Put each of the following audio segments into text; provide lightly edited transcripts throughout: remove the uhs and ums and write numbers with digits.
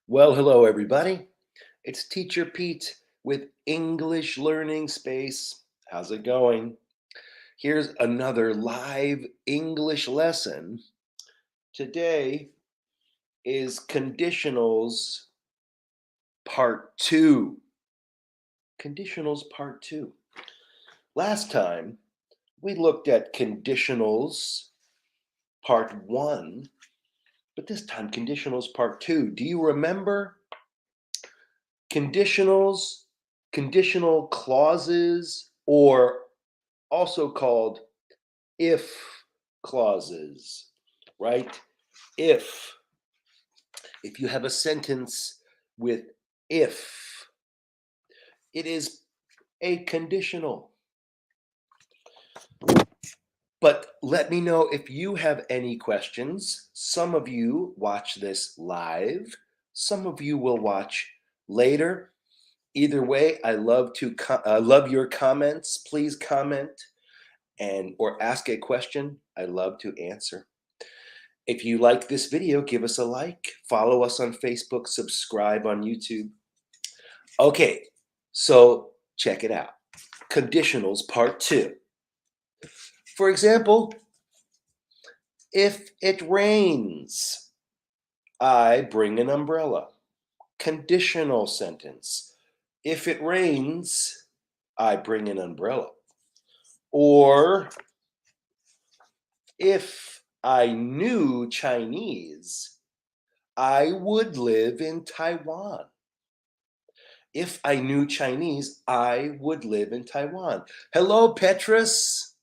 Well, hello, everybody. It's Teacher Pete with English Learning Space. How's it going? Here's another live English lesson. Today is Conditionals Part 2. Conditionals Part 2. Last time, we looked at Conditionals Part 1, but this time, Conditionals Part 2. Do you remember conditionals, conditional clauses, or also called if clauses, right? If. If you have a sentence with if, it is a conditional. But let me know if you have any questions. Some of you watch this live, some of you will watch later. Either way, I love your comments. Please comment and or ask a question. I love to answer. If you like this video, give us a like, follow us on Facebook, subscribe on YouTube. Okay, so check it out. Conditionals Part 2. For example, if it rains, I bring an umbrella. Conditional sentence. If it rains, I bring an umbrella. Or if I knew Chinese, I would live in Taiwan. If I knew Chinese, I would live in Taiwan. Hello, Petrus.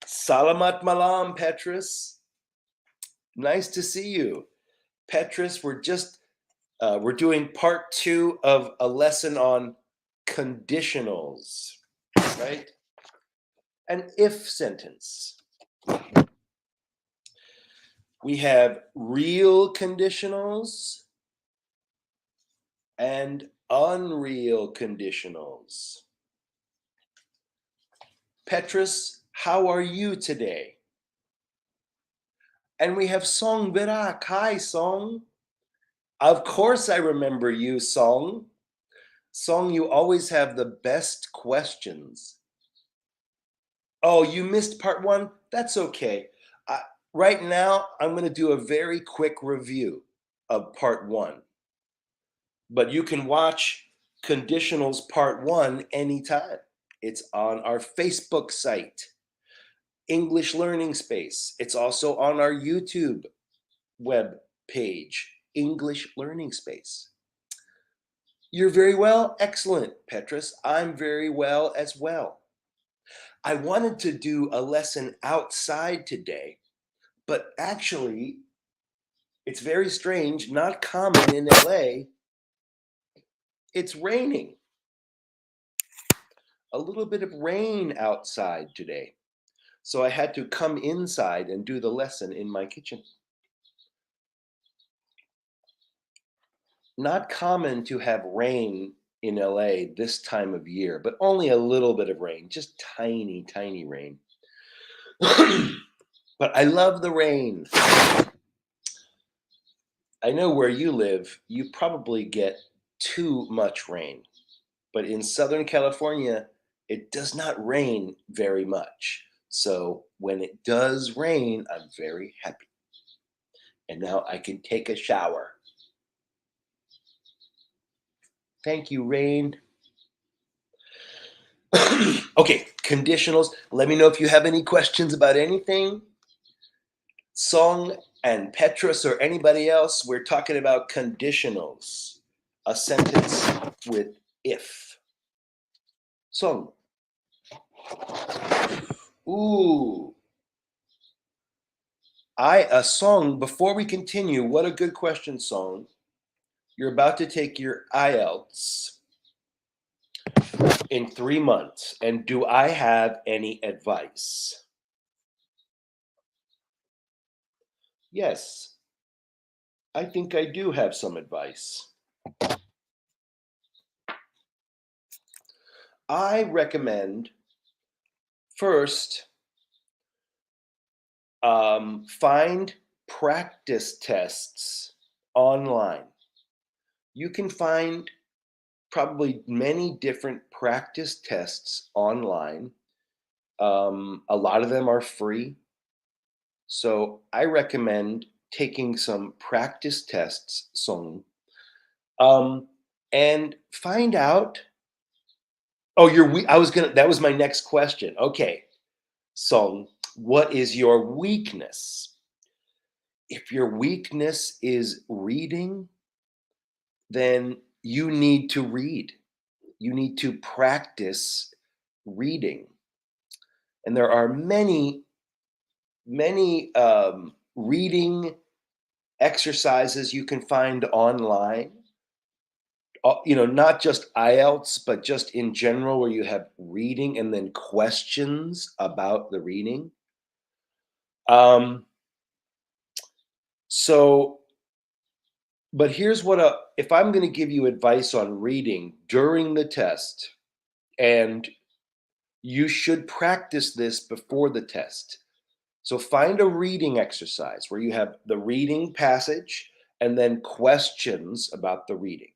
Salamat malam, Petrus. Nice to see you. Petrus, we're doing part 2 of a lesson on conditionals, right? An if sentence. We have real conditionals and unreal conditionals. Petrus, how are you today? And we have Song Virak. Hi, Song. Of course I remember you, Song. Song, you always have the best questions. Oh, you missed part 1? That's okay. Right now, I'm going to do a very quick review of part 1. But you can watch Conditionals Part 1 anytime. It's on our Facebook site, English Learning Space. It's also on our YouTube web page, English Learning Space. You're very well? Excellent, Petrus. I'm very well as well. I wanted to do a lesson outside today, but actually, it's very strange, not common in LA. It's raining. A little bit of rain outside today. So I had to come inside and do the lesson in my kitchen. Not common to have rain in LA this time of year, but only a little bit of rain, just tiny, tiny rain. But I love the rain. I know where you live, you probably get too much rain. But in Southern California, it does not rain very much. So when it does rain, I'm very happy. And now I can take a shower. Thank you, rain. Okay, conditionals. Let me know if you have any questions about anything. Song and Petrus or anybody else, we're talking about conditionals. A sentence with if. Song. Ooh. Song, before we continue, what a good question, Song. You're about to take your IELTS in 3 months, and do I have any advice? Yes, I think I do have some advice. I recommend first find practice tests online. You can find probably many different practice tests online. A lot of them are free. So I recommend taking some practice tests, Song, um, and find out. Oh, I was gonna. That was my next question. Okay, Song, what is your weakness? If your weakness is reading, then you need to read. You need to practice reading. And there are many reading exercises you can find online. Not just IELTS, but just in general, where you have reading and then questions about the reading. Um, so, but here's if I'm going to give you advice on reading during the test, and you should practice this before the test. So find a reading exercise where you have the reading passage and then questions about the reading.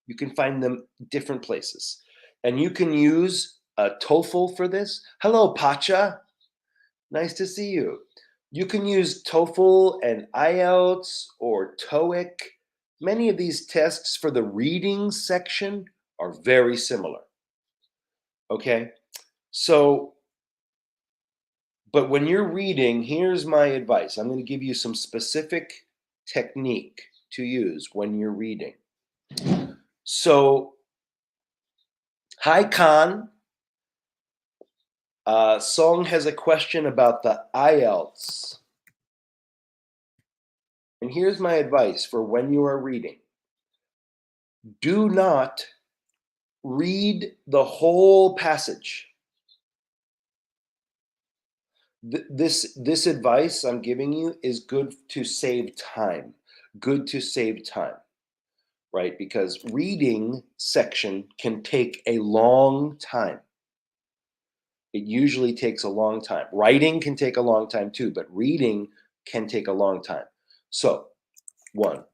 You can find them different places. And you can use a TOEFL for this. Hello, Pacha. Nice to see you. You can use TOEFL and IELTS or TOEIC. Many of these tests for the reading section are very similar. Okay? So, but when you're reading, here's my advice. I'm going to give you some specific technique to use when you're reading. So, hi, Khan. Song has a question about the IELTS. And here's my advice for when you are reading. Do not read the whole passage. This advice I'm giving you is good to save time. Good to save time, right? Because reading section can take a long time. It usually takes a long time. Writing can take a long time too, but reading can take a long time. So, one.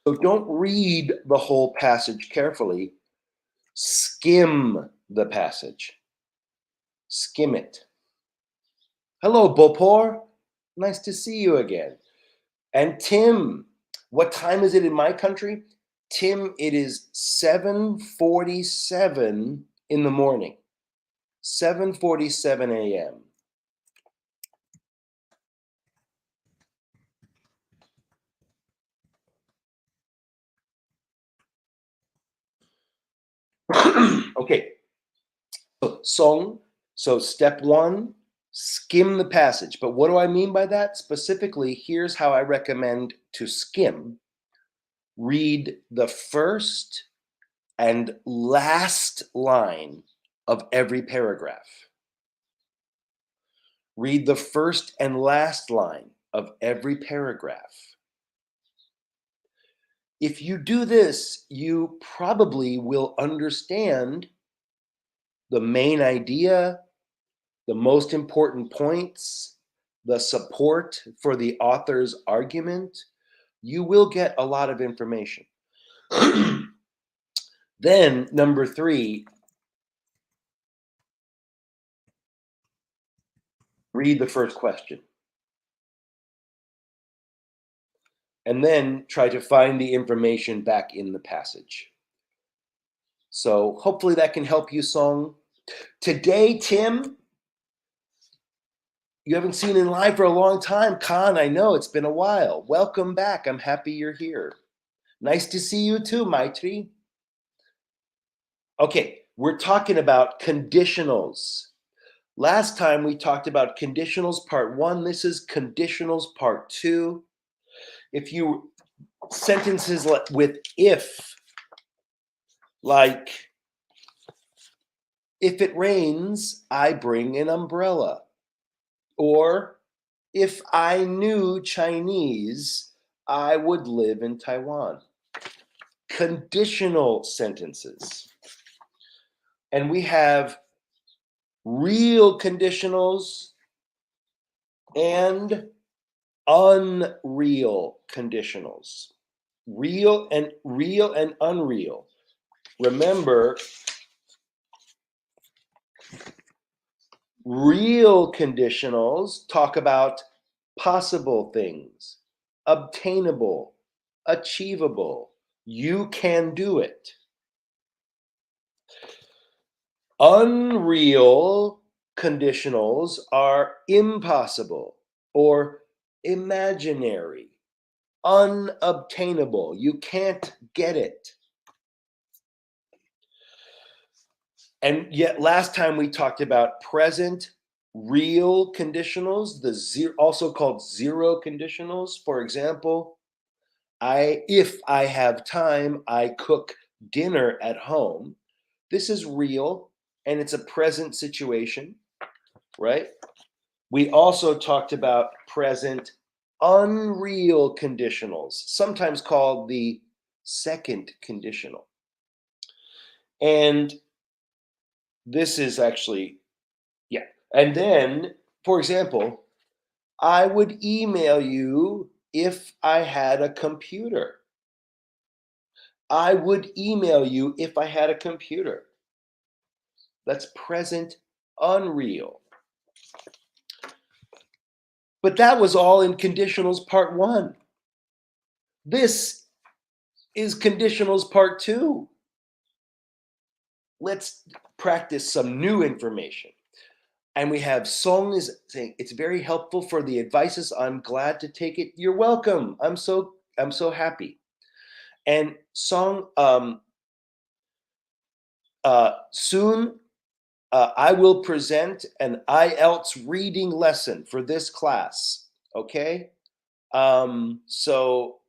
So don't read the whole passage carefully. Skim the passage. Skim it. Hello, Bopor. Nice to see you again. And Tim, what time is it in my country? Tim, it is 7:47 in the morning. 7:47 a.m. Okay. So step one, skim the passage. But what do I mean by that? Specifically, here's how I recommend to skim. Read the first and last line of every paragraph. Read the first and last line of every paragraph. If you do this, you probably will understand the main idea, the most important points, the support for the author's argument. You will get a lot of information. Then, number three, read the first question. And then try to find the information back in the passage. So hopefully that can help you, Song. Today, Tim, you haven't seen in live for a long time. Khan, I know it's been a while. Welcome back. I'm happy you're here. Nice to see you too, Maitri. Okay, we're talking about conditionals. Last time we talked about conditionals part 1. This is conditionals part 2. If you sentences with if, like, if it rains, I bring an umbrella. Or, if I knew Chinese, I would live in Taiwan. conditional sentences. And we have real conditionals and unreal conditionals. Real and unreal. Remember, real conditionals talk about possible things, obtainable, achievable. You can do it. Unreal conditionals are impossible or imaginary, unobtainable. You can't get it. And yet last time we talked about present real conditionals, also called zero conditionals. For example, if I have time, I cook dinner at home. This is real and it's a present situation, right? We also talked about present unreal conditionals, sometimes called the second conditional. And this is actually, yeah. And then, for example, I would email you if I had a computer. I would email you if I had a computer. That's present unreal. But that was all in conditionals part 1. This is conditionals part 2. Let's practice some new information. And we have Song is saying, it's very helpful for the advices. I'm glad to take it. You're welcome. I'm so happy. And Song, soon I will present an IELTS reading lesson for this class. Okay. So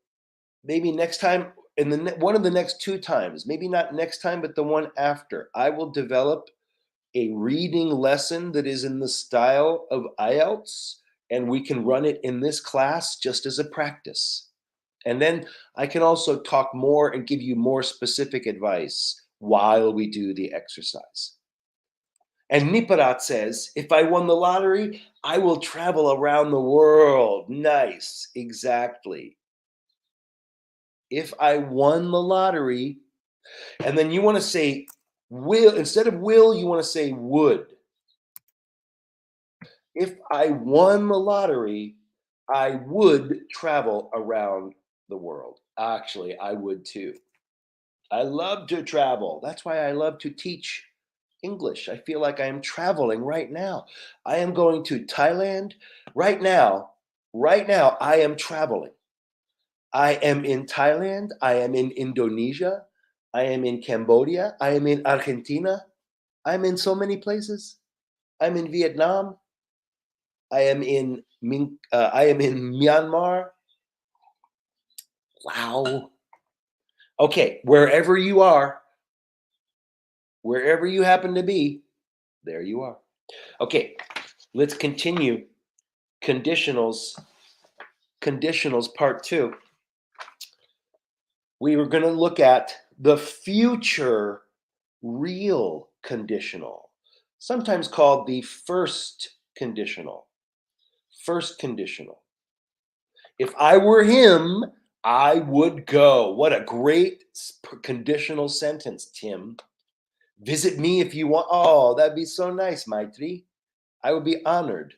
maybe next time, in one of the next 2 times, maybe not next time, but the one after, I will develop a reading lesson that is in the style of IELTS, and we can run it in this class just as a practice. And then I can also talk more and give you more specific advice while we do the exercise. And Niparat says, if I won the lottery, I will travel around the world. Nice, exactly. If I won the lottery, and then you want to say will, instead of will, you want to say would. If I won the lottery, I would travel around the world. Actually, I would too. I love to travel. That's why I love to teach English. I feel like I am traveling right now. I am going to Thailand right now. Right now, I am traveling. I am in Thailand. I am in Indonesia. I am in Cambodia. I am in Argentina. I'm in so many places. I'm in Vietnam. I am in Myanmar. Wow. Okay, wherever you are, wherever you happen to be, there you are. Okay, let's continue. Conditionals part 2. We were going to look at the future real conditional, sometimes called the first conditional. First conditional. If I were him, I would go. What a great conditional sentence, Tim. Visit me if you want. Oh, that'd be so nice, Maitri. I would be honored.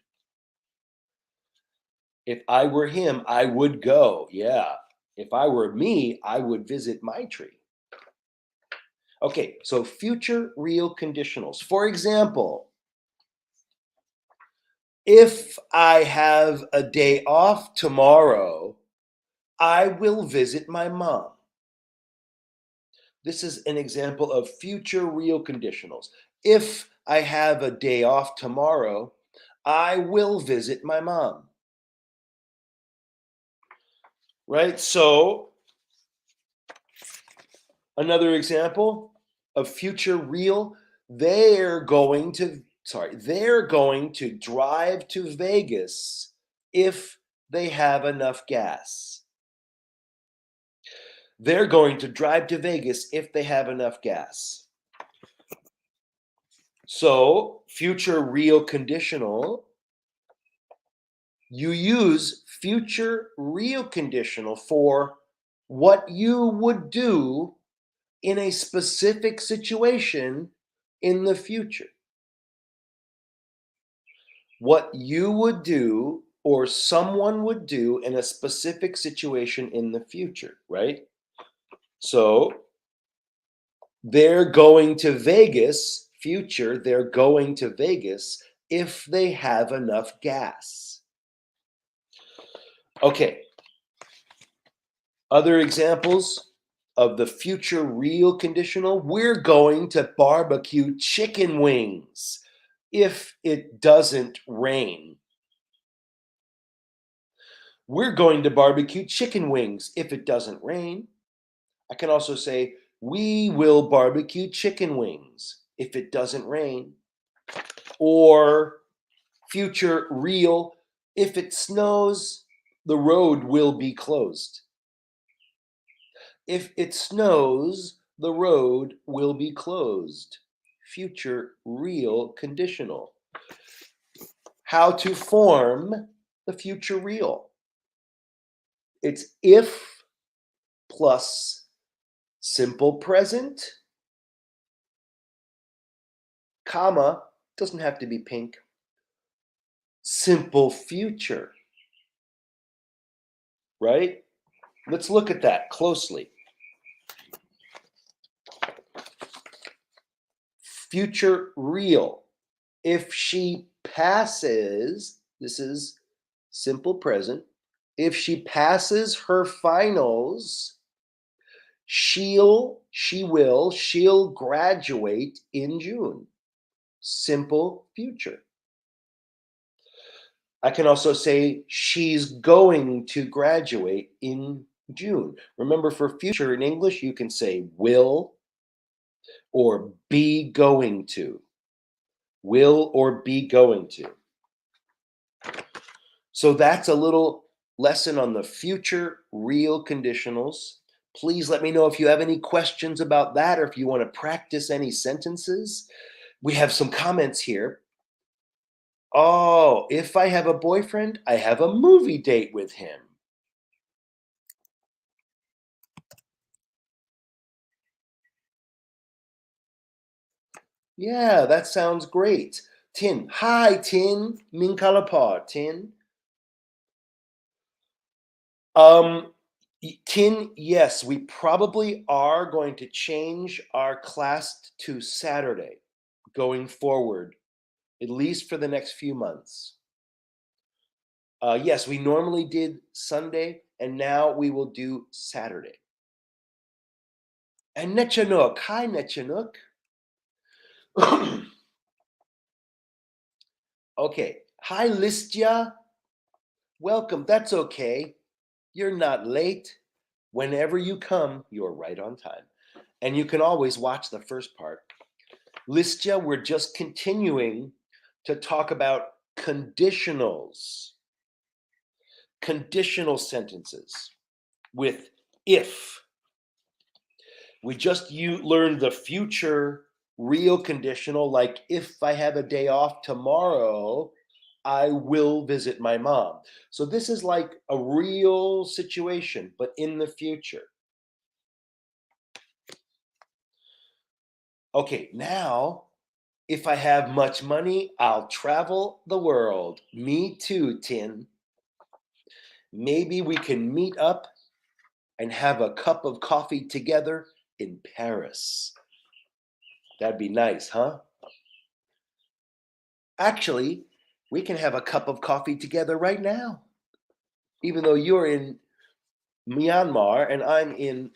If I were him, I would go. Yeah. If I were me, I would visit Maitri. Okay, so future real conditionals. For example, if I have a day off tomorrow, I will visit my mom. This is an example of future real conditionals. If I have a day off tomorrow, I will visit my mom. Right? So, another example of future real, they're going to drive to Vegas if they have enough gas. They're going to drive to Vegas if they have enough gas. So, future real conditional, you use future real conditional for what you would do in a specific situation in the future. What you would do or someone would do in a specific situation in the future, right? So they're going to Vegas, future, they're going to Vegas if they have enough gas. Okay. Other examples of the future real conditional, we're going to barbecue chicken wings if it doesn't rain. We're going to barbecue chicken wings if it doesn't rain. I can also say, we will barbecue chicken wings if it doesn't rain. Or future real, if it snows, the road will be closed. If it snows, the road will be closed. Future real conditional. How to form the future real. It's if plus simple present, comma, doesn't have to be pink, simple future, right? Let's look at that closely. Future real. If she passes, this is simple present. If she passes her finals, she'll graduate in June. Simple future. I can also say she's going to graduate in June. Remember, for future in English, you can say will or be going to. Will or be going to. So that's a little lesson on the future real conditionals. Please let me know if you have any questions about that or if you want to practice any sentences. We have some comments here. Oh, if I have a boyfriend, I have a movie date with him. Yeah, that sounds great. Tin, hi Tin, min kalapar, Tin. Tin, yes, we probably are going to change our class to Saturday going forward, at least for the next few months. Yes, we normally did Sunday, and now we will do Saturday. And Nechanuk, hi Nechanuk. Okay, hi Listia. Welcome, that's okay. You're not late. Whenever you come, you're right on time. And you can always watch the first part. Listia, we're just continuing to talk about conditionals. Conditional sentences with if. We just learned the future real conditional, like if I have a day off tomorrow, I will visit my mom. So this is like a real situation, but in the future. Okay, now, if I have much money, I'll travel the world. Me too, Tin. Maybe we can meet up and have a cup of coffee together in Paris. That'd be nice, huh? Actually, we can have a cup of coffee together right now. Even though you're in Myanmar and I'm in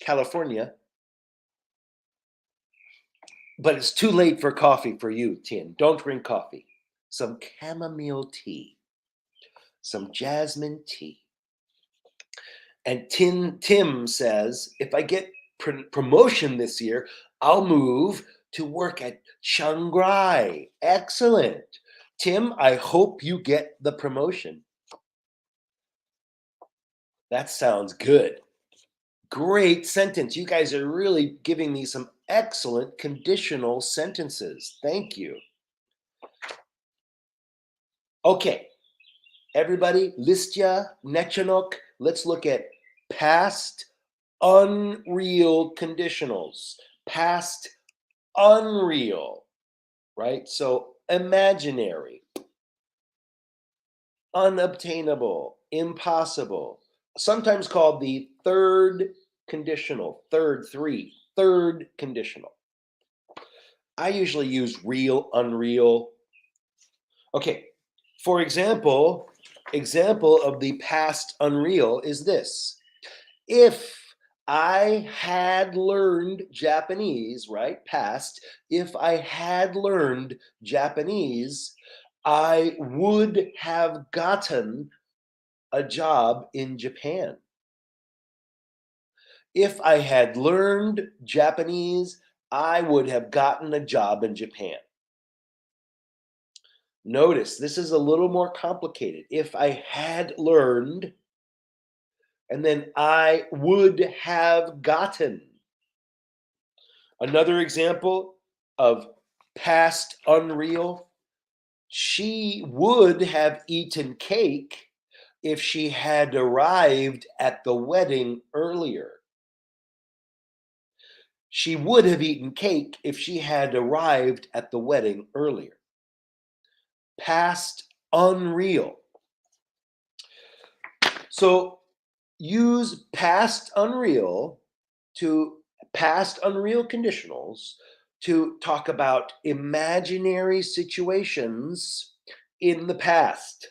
California. But it's too late for coffee for you, Tin. Don't drink coffee. Some chamomile tea, some jasmine tea. And Tim says, if I get promotion this year, I'll move to work at Shanghai. Excellent. Tim, I hope you get the promotion. That sounds good. Great sentence. You guys are really giving me some excellent conditional sentences. Thank you. Okay, everybody, listya, nechanok. Let's look at past unreal conditionals. Past unreal, right? So imaginary, unobtainable, impossible, sometimes called the third conditional, third conditional. I usually use real, unreal. Okay, for example of the past unreal is this. If I had learned Japanese, right, past, if I had learned Japanese, I would have gotten a job in Japan. If I had learned Japanese, I would have gotten a job in Japan. Notice this is a little more complicated. If I had learned, and then I would have gotten. Another example of past unreal. She would have eaten cake if she had arrived at the wedding earlier. She would have eaten cake if she had arrived at the wedding earlier. Past unreal. So use past unreal conditionals to talk about imaginary situations in the past.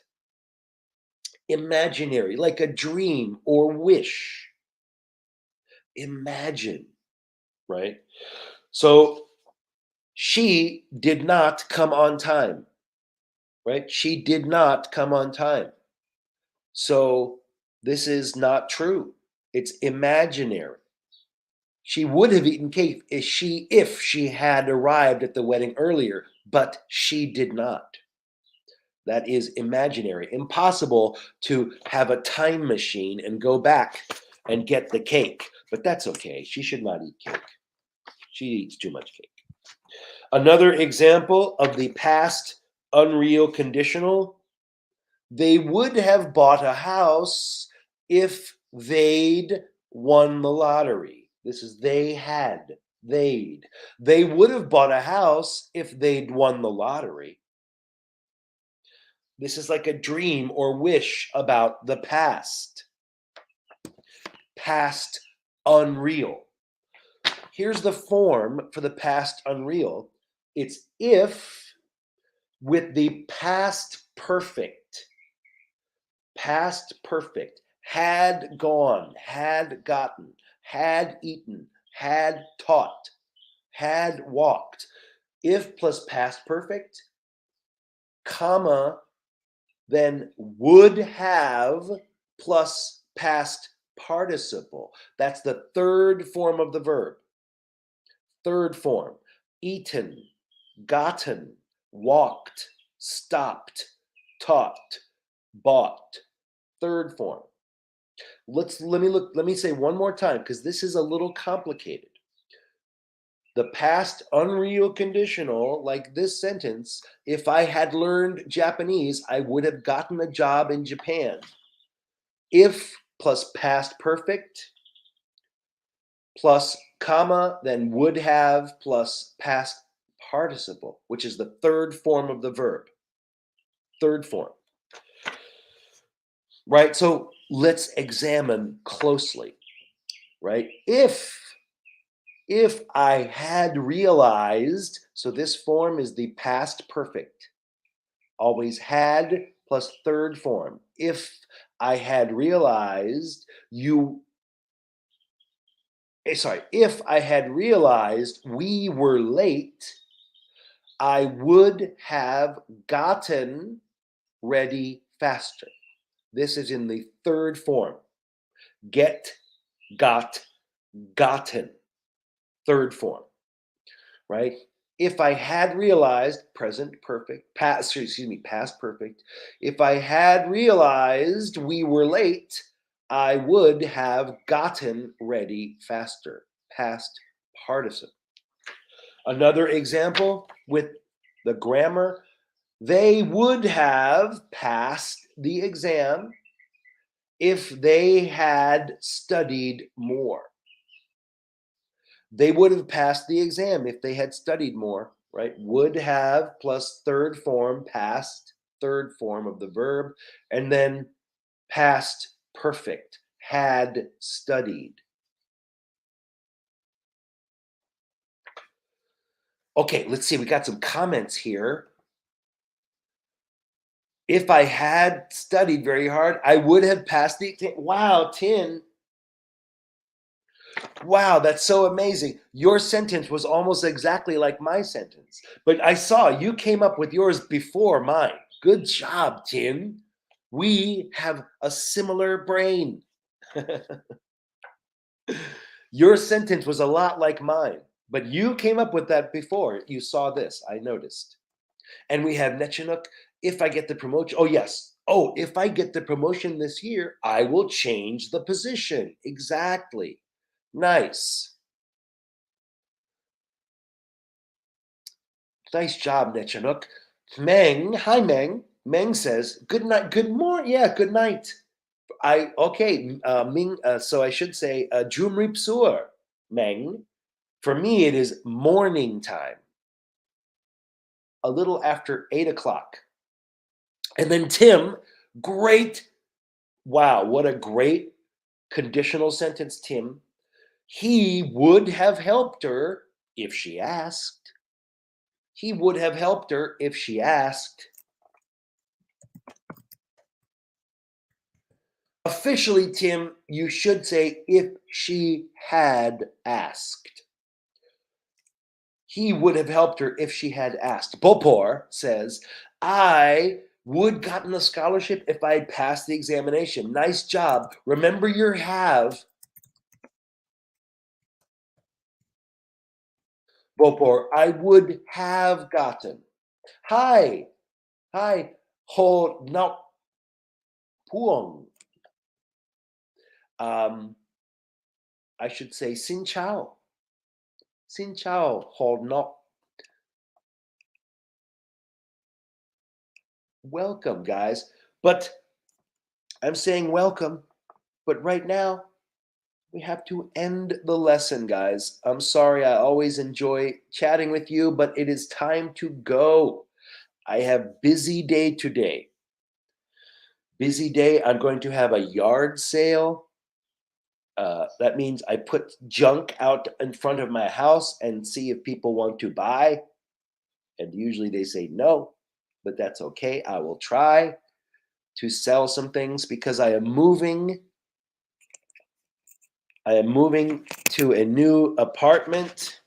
Imaginary, like a dream or wish. Imagine, right? So she did not come on time, right? She did not come on time. So this is not true. It's imaginary. She would have eaten cake if she had arrived at the wedding earlier, but she did not. That is imaginary. Impossible to have a time machine and go back and get the cake, but that's okay. She should not eat cake. She eats too much cake. Another example of the past unreal conditional. They would have bought a house if they'd won the lottery. This is they'd. They would have bought a house if they'd won the lottery. This is like a dream or wish about the past. Past unreal. Here's the form for the past unreal. It's if with the past perfect. Past perfect. Had gone, had gotten, had eaten, had taught, had walked. If plus past perfect, comma, then would have plus past participle. That's the third form of the verb. Third form. Eaten, gotten, walked, stopped, taught, bought. Third form. Let me say one more time because this is a little complicated. The past unreal conditional, like this sentence, if I had learned Japanese, I would have gotten a job in Japan. If plus past perfect plus comma, then would have plus past participle, which is the third form of the verb. Third form. Right? So let's examine closely. Right? If I had realized, so this form is the past perfect. Always had plus third form. If I had realized if I had realized we were late, I would have gotten ready faster. This is in the third form. Get, got, gotten. Third form, right? If I had realized, present perfect, past perfect. If I had realized we were late, I would have gotten ready faster. Past participle. Another example with the grammar, they would have passed the exam if they had studied more. They would have passed the exam if they had studied more, right? Would have plus third form, past, third form of the verb, and then past perfect, had studied. Okay, let's see. We got some comments here. If I had studied very hard, I would have passed the exam. Wow, Tin. Wow, that's so amazing. Your sentence was almost exactly like my sentence. But I saw you came up with yours before mine. Good job, Tin. We have a similar brain. Your sentence was a lot like mine, but you came up with that before. You saw this, I noticed. And we have Nechinuk, if I get the promotion. Oh, yes. Oh, if I get the promotion this year, I will change the position. Exactly. Nice. Nice job, Nechinuk. Meng, hi Meng. Meng says, good night, good morning. Yeah, good night. Ming, so I should say, Jumrip Suor, Meng. For me, it is morning time, a little after 8 o'clock. And then Tim, great. Wow, what a great conditional sentence, Tim. He would have helped her if she asked. He would have helped her if she asked. Officially, Tim, you should say if she had asked. He would have helped her if she had asked. Bopor says, I would gotten a scholarship if I had passed the examination. Nice job. Remember your have. Bopor, I would have gotten. Hi. Hi. Ho na puong. I should say Xin Chao. Xin Chao. Ho no. Welcome, guys. But I'm saying welcome. But right now, we have to end the lesson, guys. I'm sorry. I always enjoy chatting with you, but it is time to go. I have busy day today. Busy day. I'm going to have a yard sale. That means I put junk out in front of my house and see if people want to buy. And usually they say no, but that's okay. I will try to sell some things because I am moving. I am moving to a new apartment.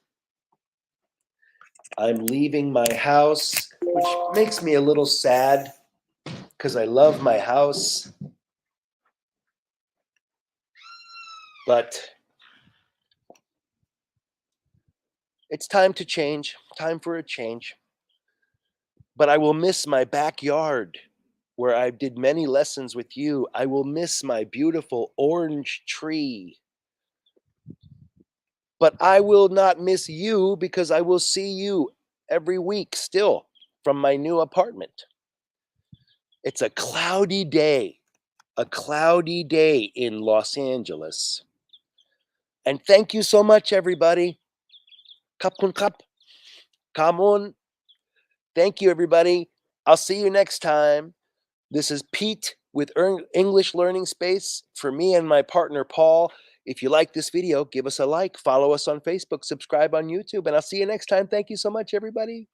I'm leaving my house, which makes me a little sad because I love my house. But it's time to change, time for a change. But I will miss my backyard where I did many lessons with you. I will miss my beautiful orange tree. But I will not miss you because I will see you every week still from my new apartment. It's a cloudy day in Los Angeles. And thank you so much, everybody. Kapun kap, kamun. Thank you, everybody. I'll see you next time. This is Pete with English Learning Space for me and my partner, Paul. If you like this video, give us a like, follow us on Facebook, subscribe on YouTube, and I'll see you next time. Thank you so much, everybody.